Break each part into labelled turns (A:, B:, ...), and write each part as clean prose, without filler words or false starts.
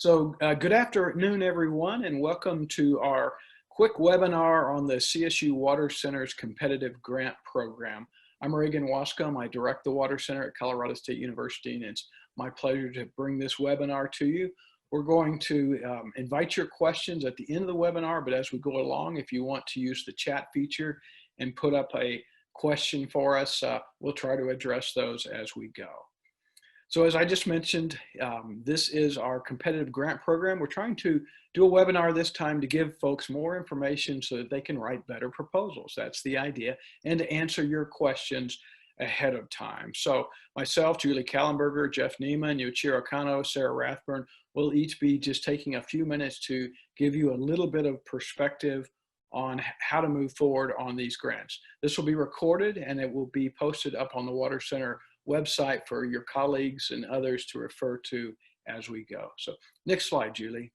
A: Good afternoon, everyone, and welcome to our quick webinar on the CSU Water Center's Competitive Grant Program. I'm Reagan Waskom. I direct the Water Center at Colorado State University, and it's my pleasure to bring this webinar to you. We're going to invite your questions at the end of the webinar, but as we go along, if you want to use the chat feature and put up a question for us, we'll try to address those as we go. So as I just mentioned, this is our competitive grant program. We're trying to do a webinar this time to give folks more information so that they can write better proposals. That's the idea, and to answer your questions ahead of time. So myself, Julie Kallenberger, Jeff Niemann, Yoichiro Kanno, Sara Rathburn will each be just taking a few minutes to give you a little bit of perspective on how to move forward on these grants. This will be recorded and it will be posted up on the Water Center website for your colleagues and others to refer to as we go. So next slide, Julie.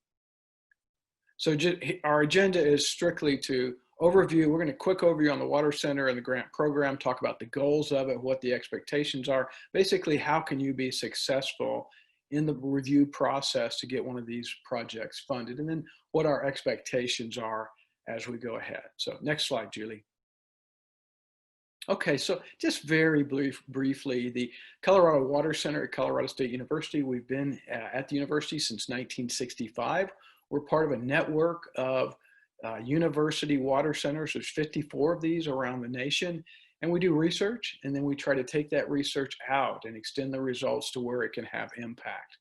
A: So our agenda is strictly to overview. We're going to quick overview on the Water Center and the grant program, talk about the goals of it, what the expectations are. Basically, how can you be successful in the review process to get one of these projects funded, and then what our expectations are as we go ahead. So next slide, Julie. Okay, so just very briefly, the Colorado Water Center at Colorado State University, we've been at the university since 1965. We're part of a network of university water centers. There's 54 of these around the nation, and we do research, and then we try to take that research out and extend the results to where it can have impact.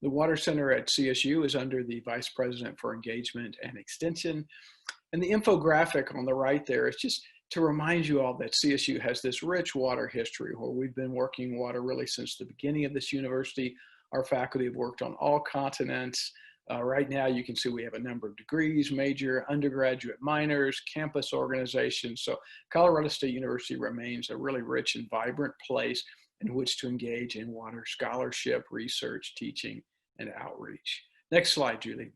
A: The Water Center at CSU is under the Vice President for Engagement and Extension, and the infographic on the right there is just to remind you all that CSU has this rich water history where we've been working water really since the beginning of this university. Our faculty have worked on all continents. Right now you can see we have a number of degrees, major, undergraduate, minors, campus organizations. So Colorado State University remains a really rich and vibrant place in which to engage in water scholarship, research, teaching, and outreach. Next slide, Julie.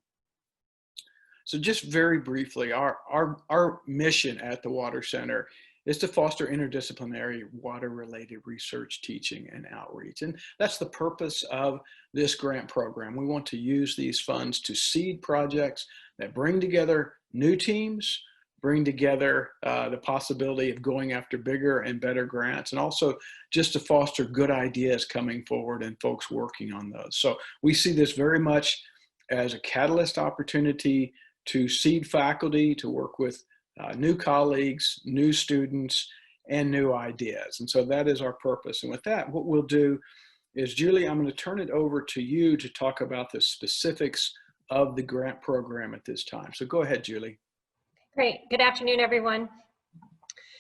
A: So just very briefly, our mission at the Water Center is to foster interdisciplinary water-related research, teaching, and outreach. And that's the purpose of this grant program. We want to use these funds to seed projects that bring together new teams, bring together the possibility of going after bigger and better grants, and also just to foster good ideas coming forward and folks working on those. So we see this very much as a catalyst opportunity to seed faculty, to work with new colleagues, new students, and new ideas. And so that is our purpose. And with that, what we'll do is, Julie, I'm going to turn it over to you to talk about the specifics of the grant program at this time. So go ahead, Julie.
B: Great. Good afternoon, everyone.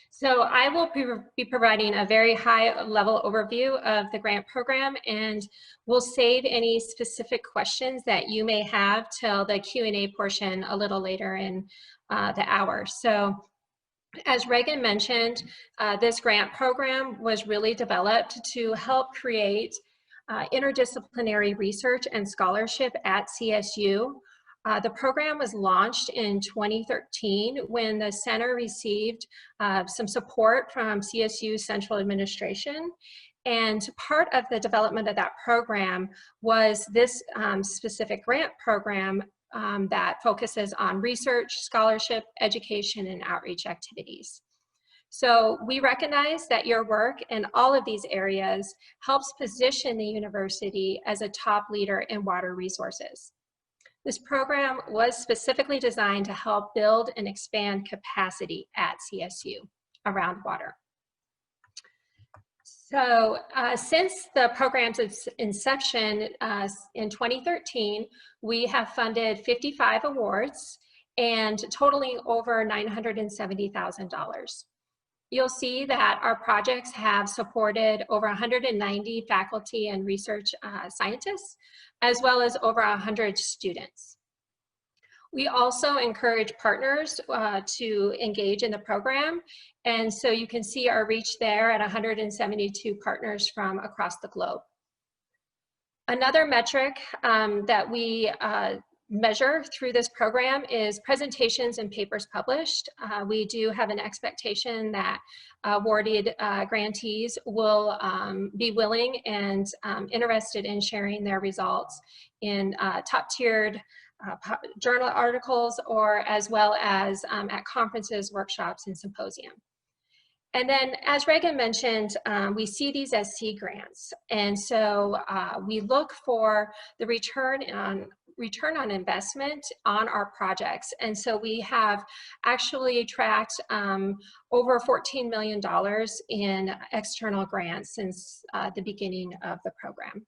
B: So I will be providing a very high-level overview of the grant program, and we'll save any specific questions that you may have till the Q&A portion a little later in the hour. So as Reagan mentioned, this grant program was really developed to help create interdisciplinary research and scholarship at CSU. The program was launched in 2013 when the center received some support from CSU Central Administration. And part of the development of that program was this specific grant program that focuses on research, scholarship, education, and outreach activities. So we recognize that your work in all of these areas helps position the university as a top leader in water resources. This program was specifically designed to help build and expand capacity at CSU around water. So since the program's inception in 2013, we have funded 55 awards and totaling over $970,000. You'll see that our projects have supported over 190 faculty and research scientists, as well as over 100 students. We also encourage partners to engage in the program, and so you can see our reach there at 172 partners from across the globe. Another metric that we measure through this program is presentations and papers published. We do have an expectation that awarded grantees will be willing and interested in sharing their results in top-tiered journal articles, or as well as at conferences, workshops, and symposium. And then, as Reagan mentioned, we see these as C grants. And so we look for the return on investment on our projects. And so we have actually tracked over $14 million in external grants since the beginning of the program.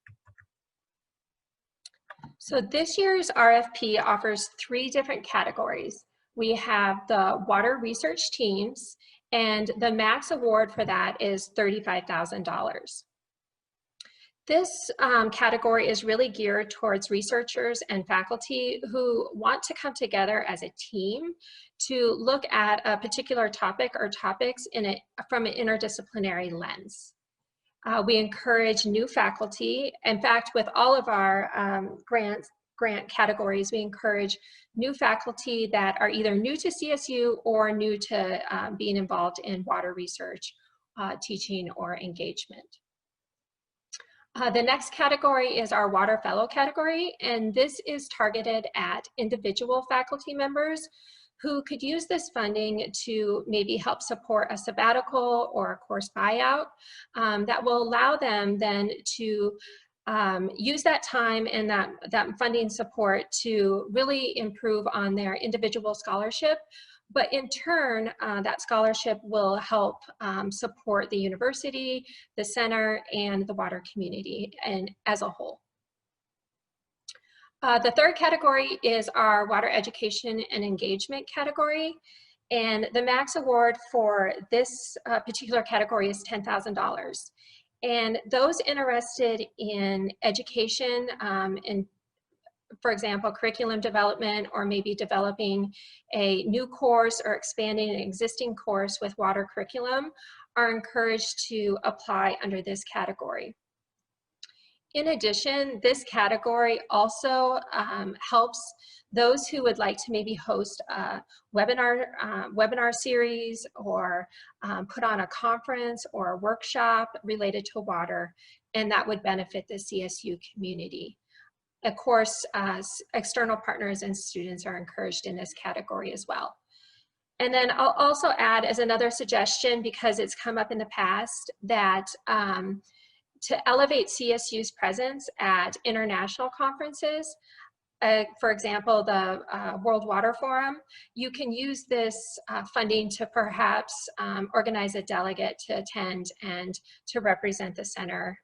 B: So this year's RFP offers 3 different categories. We have the water research teams, and the max award for that is $35,000. This category is really geared towards researchers and faculty who want to come together as a team to look at a particular topic or topics from an interdisciplinary lens. We encourage new faculty. In fact, with all of our grant categories, we encourage new faculty that are either new to CSU or new to being involved in water research, teaching, or engagement. The next category is our Water Fellow category, and this is targeted at individual faculty members who could use this funding to maybe help support a sabbatical or a course buyout that will allow them then to use that time and that funding support to really improve on their individual scholarship. But in turn, that scholarship will help support the university, the center, and the water community and as a whole. The third category is our water education and engagement category. And the max award for this particular category is $10,000. And those interested in education and, for example, curriculum development, or maybe developing a new course or expanding an existing course with water curriculum, are encouraged to apply under this category. In addition, this category also helps those who would like to maybe host a webinar series, or put on a conference or a workshop related to water, and that would benefit the CSU community. Of course, external partners and students are encouraged in this category as well. And then I'll also add as another suggestion, because it's come up in the past, that to elevate CSU's presence at international conferences, for example, the World Water Forum, you can use this funding to perhaps organize a delegate to attend and to represent the center,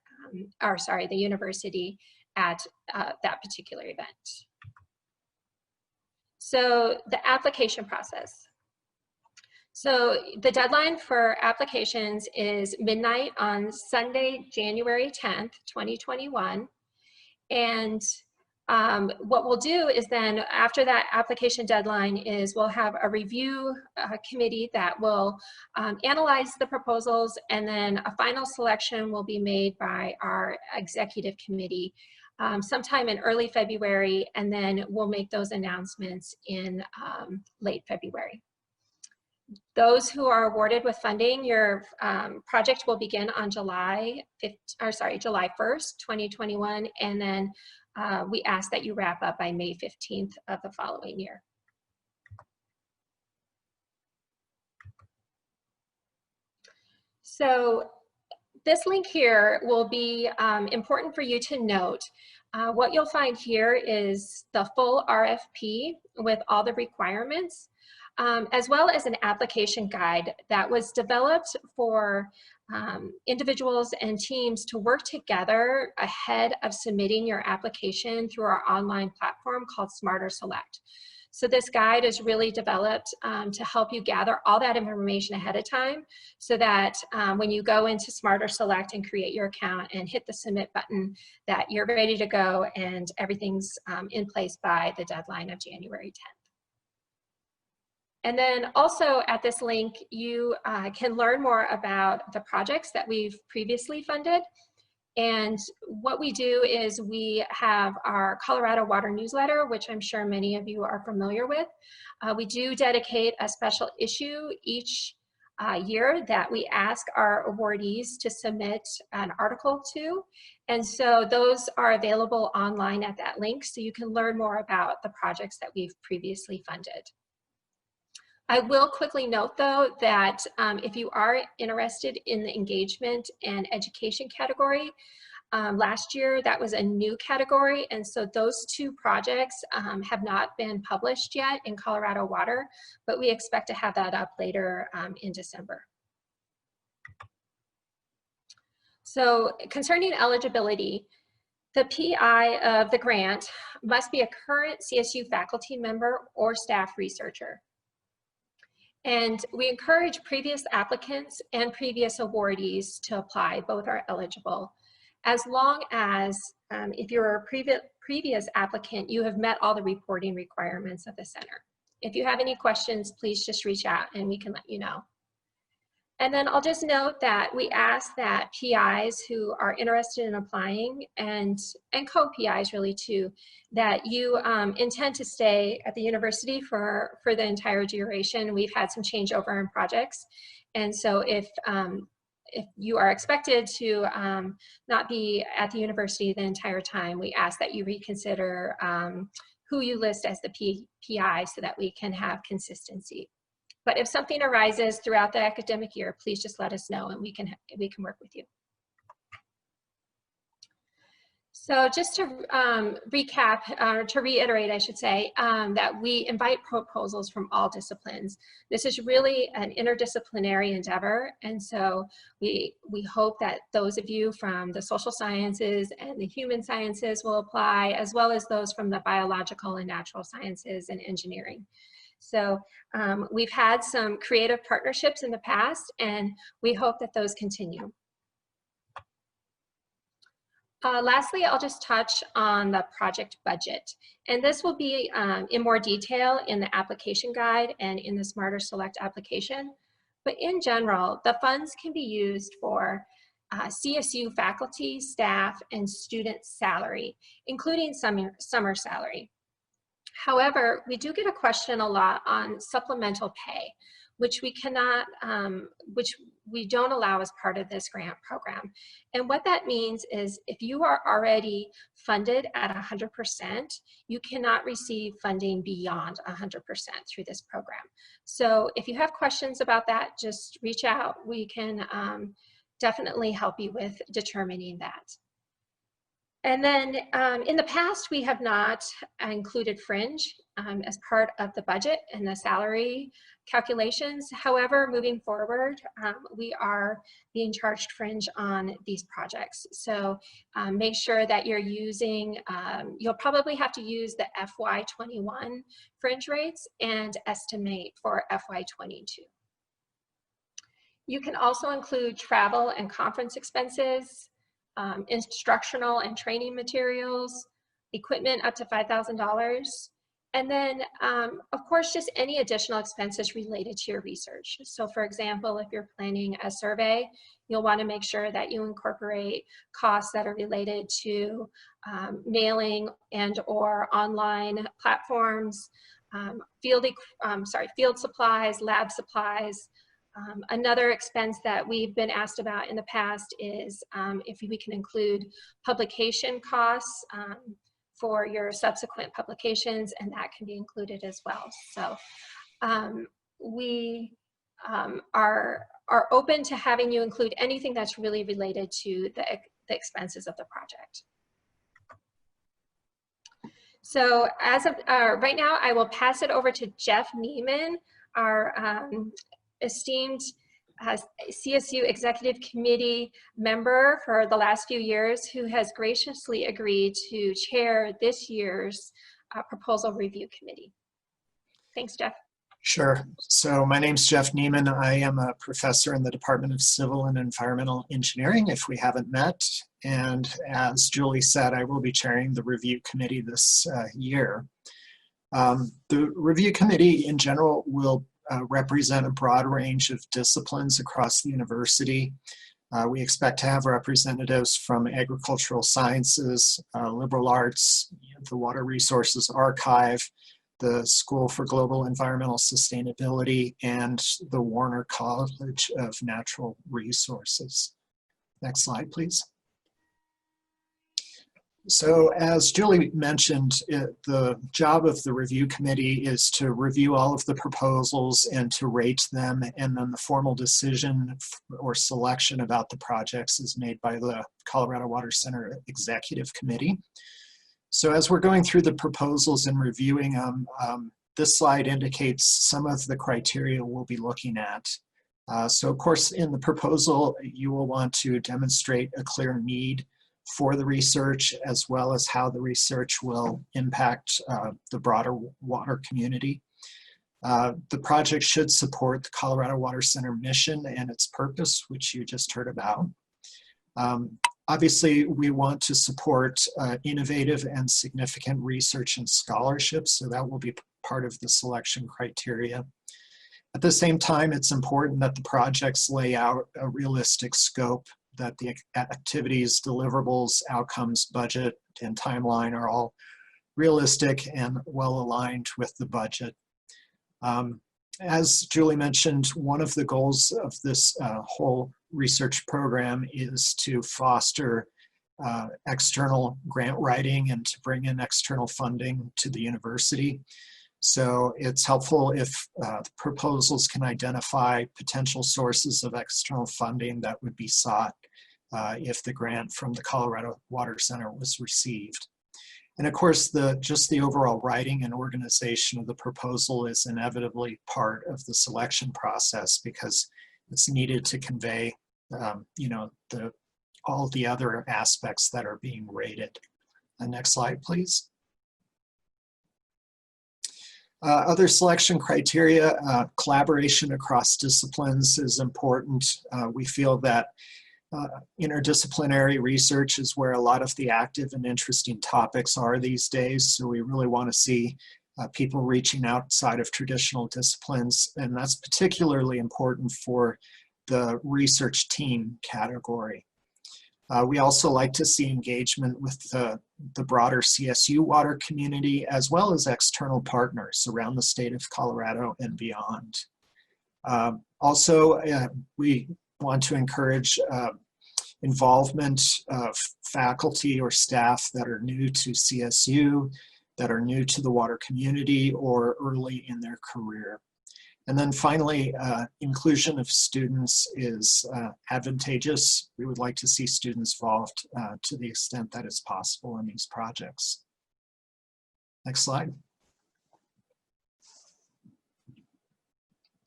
B: the university at that particular event. So the application process. So the deadline for applications is midnight on Sunday, January 10th, 2021. And what we'll do is then, after that application deadline, is we'll have a review committee that will analyze the proposals, and then a final selection will be made by our executive committee sometime in early February, and then we'll make those announcements in late February. Those who are awarded with funding, your project will begin on July 1st, 2021, and then we ask that you wrap up by May 15th of the following year. So this link here will be important for you to note. What you'll find here is the full RFP with all the requirements, as well as an application guide that was developed for individuals and teams to work together ahead of submitting your application through our online platform called Smarter Select. So this guide is really developed to help you gather all that information ahead of time, so that when you go into Smarter Select and create your account and hit the submit button, that you're ready to go and everything's in place by the deadline of January 10th. And then also at this link, you can learn more about the projects that we've previously funded. And what we do is we have our Colorado Water newsletter, which I'm sure many of you are familiar with. We do dedicate a special issue each year that we ask our awardees to submit an article to. And so those are available online at that link, so you can learn more about the projects that we've previously funded. I will quickly note, though, that if you are interested in the engagement and education category, last year that was a new category, and so those two projects have not been published yet in Colorado Water, but we expect to have that up later in December. So concerning eligibility, the PI of the grant must be a current CSU faculty member or staff researcher. And we encourage previous applicants and previous awardees to apply. Both are eligible, as long as if you're a previous applicant, you have met all the reporting requirements of the center. If you have any questions, please just reach out and we can let you know. And then I'll just note that we ask that PIs who are interested in applying, and co-PIs really too, that you intend to stay at the university for the entire duration. We've had some changeover in projects. And so if you are expected to not be at the university the entire time, we ask that you reconsider who you list as the PI so that we can have consistency. But if something arises throughout the academic year, please just let us know and we can work with you. So just to recap, or to reiterate, I should say, that we invite proposals from all disciplines. This is really an interdisciplinary endeavor, and so we hope that those of you from the social sciences and the human sciences will apply, as well as those from the biological and natural sciences and engineering. So we've had some creative partnerships in the past, and we hope that those continue. Lastly, I'll just touch on the project budget. And this will be in more detail in the application guide and in the Smarter Select application. But in general, the funds can be used for CSU faculty, staff, and student salary, including summer salary. However, we do get a question a lot on supplemental pay, which we cannot, which we don't allow as part of this grant program. And what that means is if you are already funded at 100%, you cannot receive funding beyond 100% through this program. So if you have questions about that, just reach out. We can definitely help you with determining that. And then in the past, we have not included fringe as part of the budget and the salary calculations. However, moving forward, we are being charged fringe on these projects. So make sure that you're using, you'll probably have to use the FY21 fringe rates and estimate for FY22. You can also include travel and conference expenses, instructional and training materials, equipment up to $5,000, and then, of course, just any additional expenses related to your research. So for example, if you're planning a survey, you'll want to make sure that you incorporate costs that are related to mailing and or online platforms, field supplies, lab supplies. Another expense that we've been asked about in the past is if we can include publication costs for your subsequent publications, and that can be included as well. So we are open to having you include anything that's really related to the expenses of the project. So as of right now, I will pass it over to Jeff Niemann, our esteemed CSU Executive Committee member for the last few years, who has graciously agreed to chair this year's Proposal Review Committee. Thanks, Jeff.
C: Sure. So my name's Jeff Niemann. I am a professor in the Department of Civil and Environmental Engineering, if we haven't met. And as Julie said, I will be chairing the review committee this year. The review committee in general will represent a broad range of disciplines across the university. We expect to have representatives from agricultural sciences, liberal arts, the Water Resources Archive, the School for Global Environmental Sustainability, and the Warner College of Natural Resources. Next slide, please. So as Julie mentioned, the job of the review committee is to review all of the proposals and to rate them, and then the formal decision or selection about the projects is made by the Colorado Water Center Executive Committee. So as we're going through the proposals and reviewing them, this slide indicates some of the criteria we'll be looking at. So of course, in the proposal, you will want to demonstrate a clear need for the research, as well as how the research will impact the broader water community. The project should support the Colorado Water Center mission and its purpose, which you just heard about. Obviously, we want to support innovative and significant research and scholarship, so that will be part of the selection criteria. At the same time, it's important that the projects lay out a realistic scope, that the activities, deliverables, outcomes, budget, and timeline are all realistic and well aligned with the budget. As Julie mentioned, one of the goals of this whole research program is to foster external grant writing and to bring in external funding to the university. So it's helpful if proposals can identify potential sources of external funding that would be sought if the grant from the Colorado Water Center was received. And of course, just the overall writing and organization of the proposal is inevitably part of the selection process, because it's needed to convey all the other aspects that are being rated. Next slide, please. Other selection criteria, collaboration across disciplines is important. We feel that interdisciplinary research is where a lot of the active and interesting topics are these days. So we really want to see people reaching outside of traditional disciplines, and that's particularly important for the research team category. We also like to see engagement with the broader CSU water community, as well as external partners around the state of Colorado and beyond. Also, we want to encourage involvement of faculty or staff that are new to CSU, that are new to the water community, or early in their career. And then finally, inclusion of students is advantageous. We would like to see students involved to the extent that is possible in these projects. Next slide.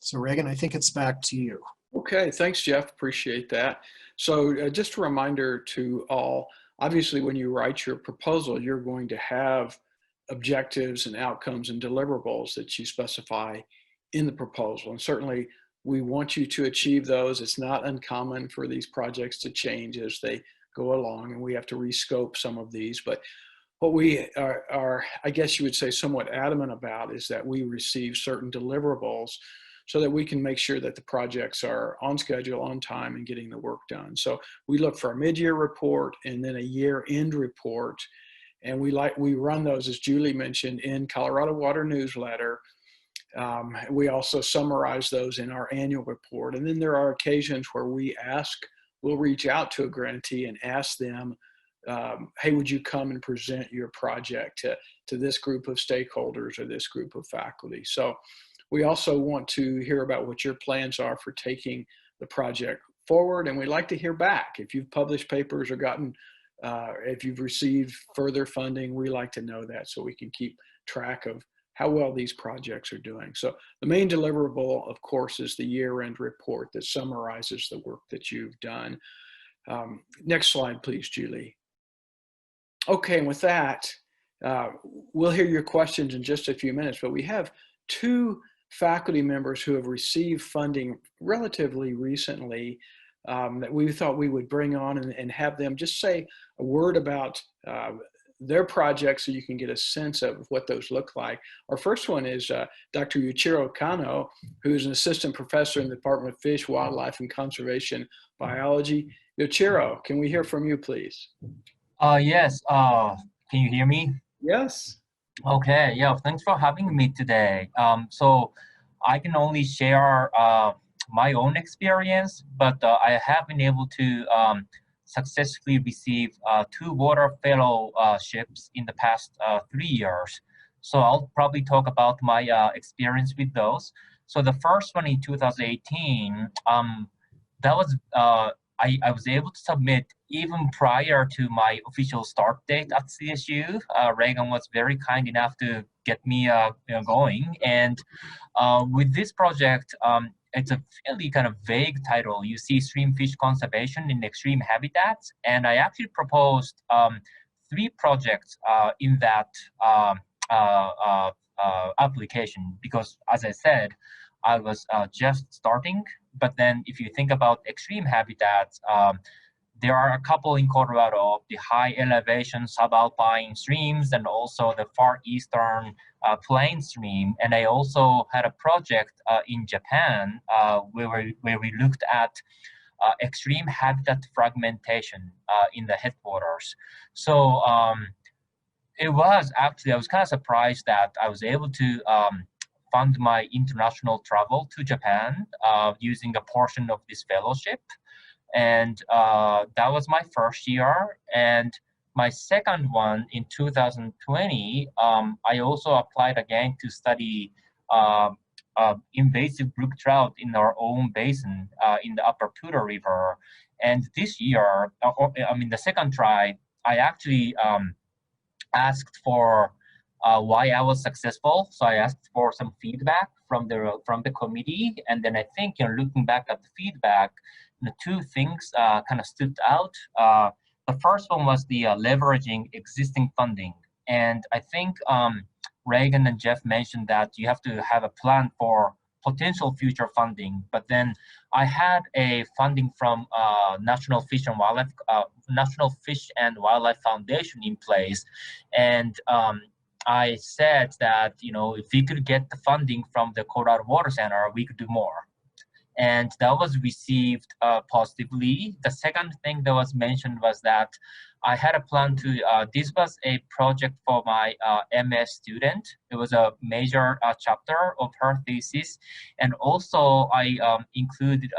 C: So Reagan, I think it's back to you.
A: Okay, thanks, Jeff. Appreciate that. So just a reminder to all, obviously when you write your proposal, you're going to have objectives and outcomes and deliverables that you specify in the proposal. And certainly we want you to achieve those. It's not uncommon for these projects to change as they go along, and we have to rescope some of these. But what we are, I guess you would say, somewhat adamant about is that we receive certain deliverables so that we can make sure that the projects are on schedule, on time, and getting the work done. So we look for a mid-year report and then a year-end report. And we run those, as Julie mentioned, in Colorado Water Newsletter. We also summarize those in our annual report. And then there are occasions where we'll reach out to a grantee and ask them, hey, would you come and present your project to this group of stakeholders or this group of faculty? So we also want to hear about what your plans are for taking the project forward. And we'd like to hear back. If you've published papers or gotten, if you've received further funding, we like to know that so we can keep track of how well these projects are doing. So the main deliverable, of course, is the year-end report that summarizes the work that you've done. Next slide, please, Julie. Okay, and with that, we'll hear your questions in just a few minutes, but we have two faculty members who have received funding relatively recently that we thought we would bring on and have them just say a word about their projects so you can get a sense of what those look like. Our first one is Dr. Yoichiro Kanno, who is an assistant professor in the Department of Fish, Wildlife, and Conservation Biology. Yoichiro, can we hear from you, please?
D: Yes. Can you hear me?
A: Yes.
D: Okay. Yeah. Thanks for having me today. So I can only share my own experience, but I have been able to successfully receive 2 water fellowships in the past 3 years. So I'll probably talk about my experience with those. So the first one in 2018, that was I was able to submit even prior to my official start date at CSU. Reagan was very kind enough to get me going. And with this project, it's a fairly kind of vague title. You see stream fish conservation in extreme habitats. And I actually proposed 3 projects in that application because, as I said, I was just starting. But then if you think about extreme habitats, there are a couple in Colorado, the high elevation subalpine streams and also the far eastern plain stream. And I also had a project in Japan where we looked at extreme habitat fragmentation in the headwaters. So it was actually, I was kind of surprised that I was able to fund my international travel to Japan using a portion of this fellowship. And that was my first year. And my second one in 2020, I also applied again to study invasive brook trout in our own basin in the upper Poudre River. And this year, the second try, I actually asked for why I was successful. So I asked for some feedback from the committee. And then I think, looking back at the feedback, the 2 things kind of stood out. The first one was the leveraging existing funding. And I think Reagan and Jeff mentioned that you have to have a plan for potential future funding. But then I had a funding from National Fish and Wildlife Foundation in place. And I said that, if we could get the funding from the Colorado Water Center, we could do more. And that was received positively. The second thing that was mentioned was that I had a plan to, this was a project for my MS student. It was a major chapter of her thesis. And also I included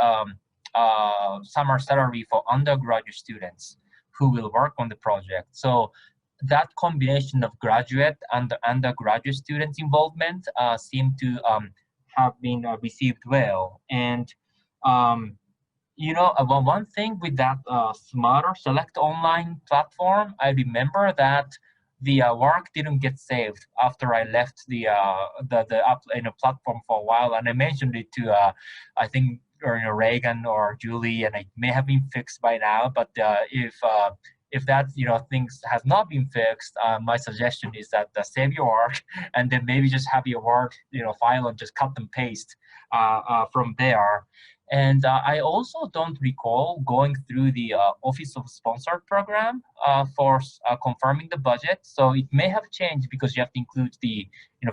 D: summer salary for undergraduate students who will work on the project. So that combination of graduate and undergraduate students' involvement seemed to have been received well. And one thing with that Smarter Select online platform, I remember that the work didn't get saved after I left the platform for a while, and I mentioned it to I think Reagan or Julie, and it may have been fixed by now. But if that things has not been fixed, my suggestion is that save your work and then maybe just have your work file and just cut and paste from there. And I also don't recall going through the Office of Sponsored program for confirming the budget. So it may have changed because you have to include the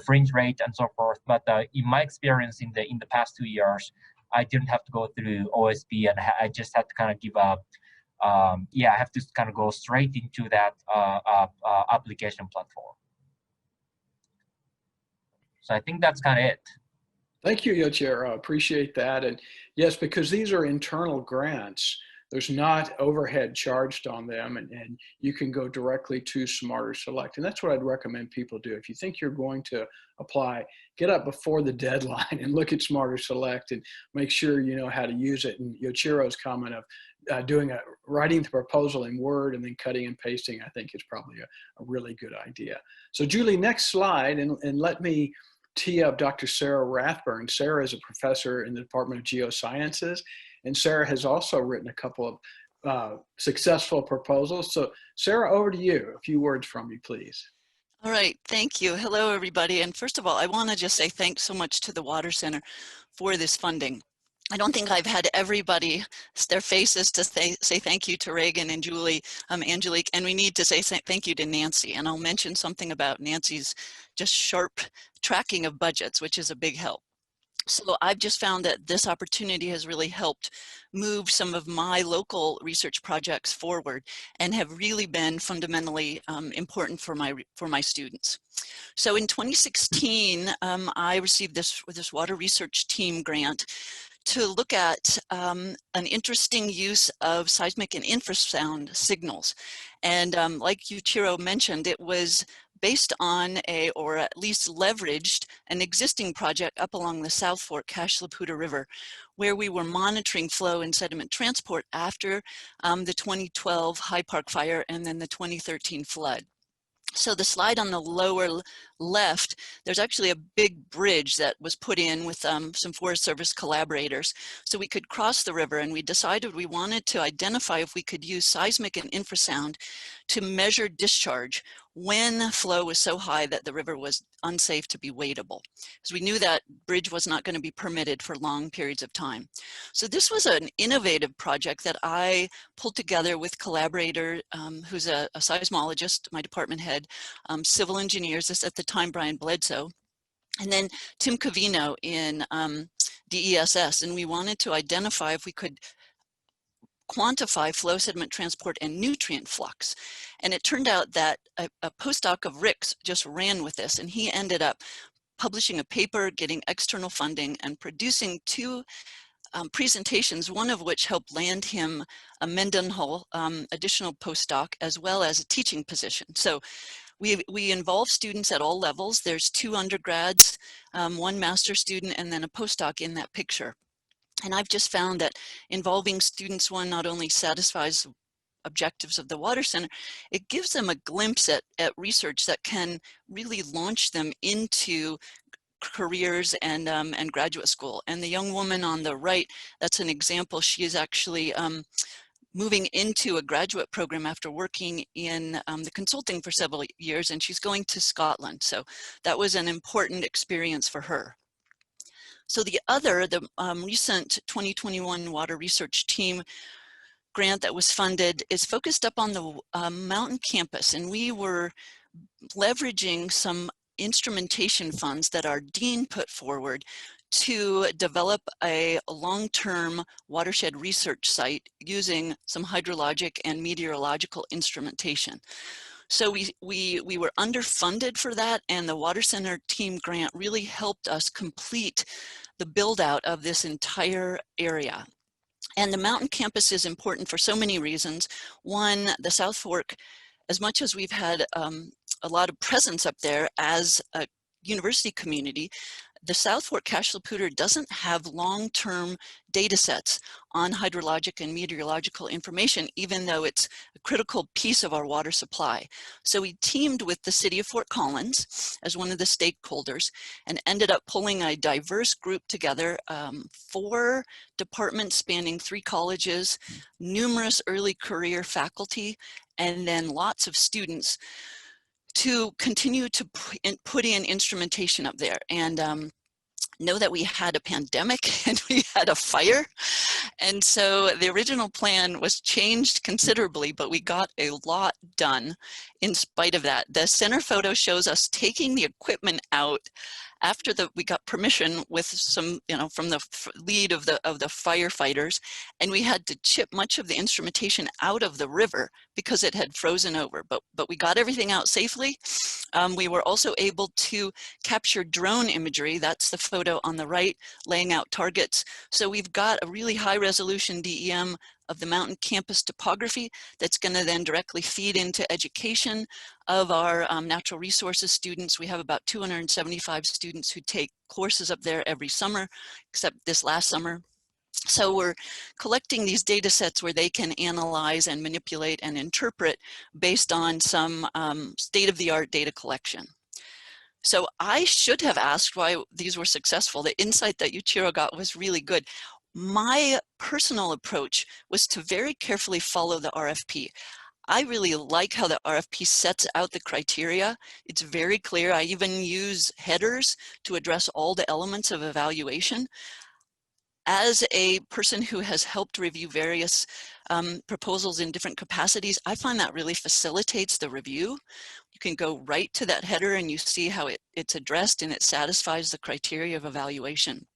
D: fringe rate and so forth. But in my experience in the past 2 years, I didn't have to go through OSP, and I just had to kind of give up. I have to kind of go straight into that application platform. So I think that's kind of it.
A: Thank you, Yoichiro. I appreciate that. And yes, because these are internal grants, there's not overhead charged on them, and you can go directly to Smarter Select. And that's what I'd recommend people do. If you think you're going to apply, get up before the deadline and look at Smarter Select and make sure you know how to use it. And Yoichiro's comment of writing the proposal in Word and then cutting and pasting, I think is probably a really good idea. So Julie, next slide, and let me tee up Dr. Sara Rathburn. Sara is a professor in the Department of Geosciences, and Sara has also written a couple of successful proposals. So Sara, over to you. A few words from you, please.
E: All right, thank you. Hello, everybody. And first of all, I want to just say thanks so much to the Water Center for this funding. I don't think I've had everybody, their faces to say thank you to Reagan and Julie, Angelique, and we need to say thank you to Nancy. And I'll mention something about Nancy's just sharp tracking of budgets, which is a big help. So I've just found that this opportunity has really helped move some of my local research projects forward and have really been fundamentally important for my students. So in 2016, I received this water research team grant to look at an interesting use of seismic and infrasound signals. And like Yoichiro mentioned, it was based on or at least leveraged an existing project up along the South Fork Cache-la-Poudre River, where we were monitoring flow and sediment transport after the 2012 High Park fire and then the 2013 flood. So the slide on the lower left, there's actually a big bridge that was put in with some Forest Service collaborators so we could cross the river, and we decided we wanted to identify if we could use seismic and infrasound to measure discharge when flow was so high that the river was unsafe to be wadable, because we knew that bridge was not going to be permitted for long periods of time. So this was an innovative project that I pulled together with collaborator who's a seismologist, my department head, civil engineers, this at the time Brian Bledsoe, and then Tim Covino in DESS, and we wanted to identify if we could quantify flow, sediment transport, and nutrient flux. And it turned out that a postdoc of Rick's just ran with this, and he ended up publishing a paper, getting external funding, and producing two presentations, one of which helped land him a Mendenhall additional postdoc, as well as a teaching position. So we involve students at all levels. There's 2 undergrads, 1 master's student, and then a postdoc in that picture. And I've just found that involving students, one, not only satisfies objectives of the Water Center, it gives them a glimpse at research that can really launch them into careers and graduate school. And the young woman on the right, that's an example. She is actually moving into a graduate program after working in the consulting for several years, and she's going to Scotland. So that was an important experience for her. So the recent 2021 Water Research Team grant that was funded is focused up on the mountain campus, and we were leveraging some instrumentation funds that our dean put forward to develop a long-term watershed research site using some hydrologic and meteorological instrumentation. So we were underfunded for that, and the Water Center team grant really helped us complete the build out of this entire area. And the mountain campus is important for so many reasons. One, the South Fork, as much as we've had a lot of presence up there as a university community, the South Fork Cache-la-Poudre doesn't have long-term data sets on hydrologic and meteorological information, even though it's a critical piece of our water supply. So we teamed with the city of Fort Collins as one of the stakeholders and ended up pulling a diverse group together, 4 departments spanning 3 colleges, numerous early career faculty, and then lots of students to continue to put in instrumentation up there. And know that we had a pandemic and we had a fire. And so the original plan was changed considerably, but we got a lot done in spite of that. The center photo shows us taking the equipment out after we got permission with some, from the lead of the firefighters, and we had to chip much of the instrumentation out of the river because it had frozen over, but we got everything out safely. We were also able to capture drone imagery. That's the photo on the right, laying out targets. So we've got a really high resolution DEM of the mountain campus topography that's going to then directly feed into education of our natural resources students. We have about 275 students who take courses up there every summer, except this last summer. So we're collecting these data sets where they can analyze and manipulate and interpret based on some state-of-the-art data collection. So I should have asked why these were successful. The insight that Yoichiro got was really good. My personal approach was to very carefully follow the RFP. I really like how the RFP sets out the criteria. It's very clear. I even use headers to address all the elements of evaluation. As a person who has helped review various proposals in different capacities, I find that really facilitates the review. You can go right to that header and you see how it's addressed and it satisfies the criteria of evaluation.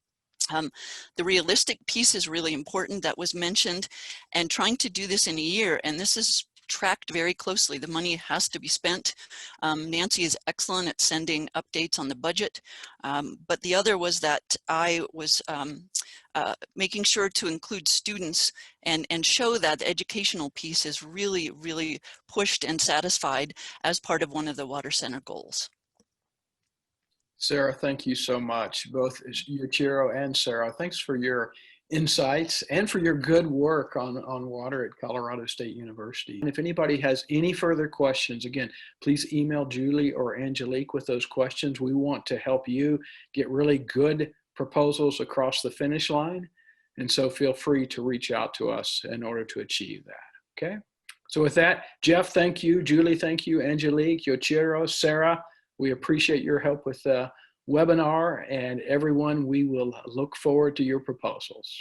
E: The realistic piece is really important, that was mentioned, and trying to do this in a year, and this is tracked very closely. The money has to be spent. Nancy is excellent at sending updates on the budget, but the other was that I was making sure to include students and show that the educational piece is really, really pushed and satisfied as part of one of the Water Center goals.
A: Sara, thank you so much, both Yoichiro and Sara. Thanks for your insights and for your good work on water at Colorado State University. And if anybody has any further questions, again, please email Julie or Angelique with those questions. We want to help you get really good proposals across the finish line. And so feel free to reach out to us in order to achieve that, okay? So with that, Jeff, thank you. Julie, thank you. Angelique, Yoichiro, Sara, we appreciate your help with the webinar, and everyone, we will look forward to your proposals.